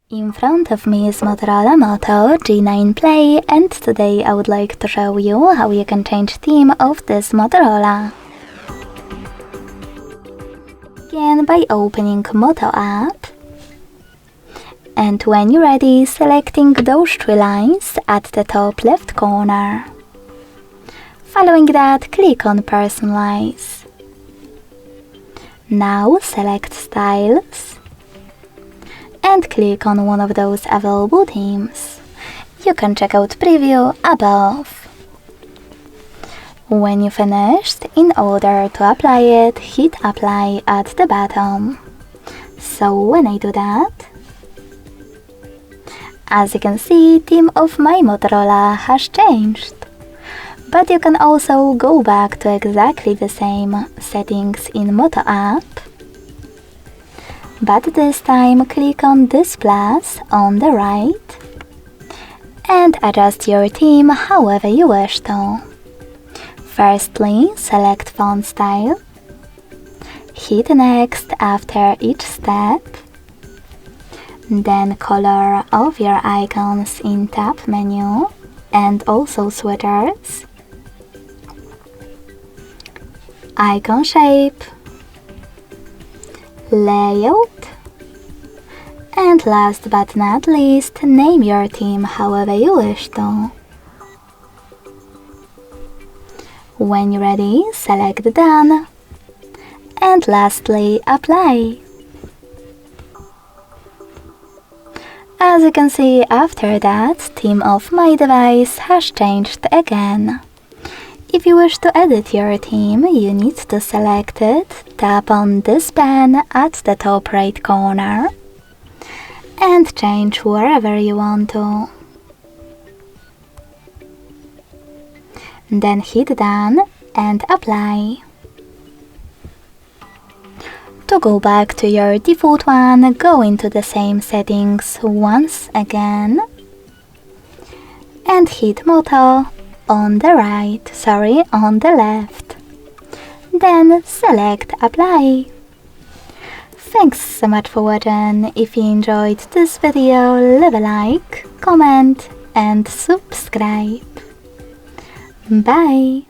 In front of me is Motorola Moto G9 Play, and today I would like to show you how you can change theme of this Motorola. Begin by opening Moto app, and when you're ready, selecting those three lines at the top left corner. Following that, click on Personalize. Now select Styles and click on one of those available themes. You can check out preview above. When you finished, in order to apply it, hit apply at the bottom. So when I do that, as you can see, theme of my Motorola has changed. But you can also go back to exactly the same settings in Moto app. But this time click on this plus on the right and adjust your theme however you wish to. Firstly, select font style, hit next after each step, then color of your icons in tab menu and also switchers, icon shape, layout, and last but not least, name your theme however you wish to. When you're ready, select Done, and lastly, Apply. As you can see, after that, theme of my device has changed again. If you wish to edit your theme, you need to select it, tap on this pen at the top right corner, and change wherever you want to. Then hit Done and Apply. To go back to your default one, go into the same settings once again and hit Moto on the left. Then select Apply. Thanks so much for watching. If you enjoyed this video, leave a like, comment and subscribe. Bye!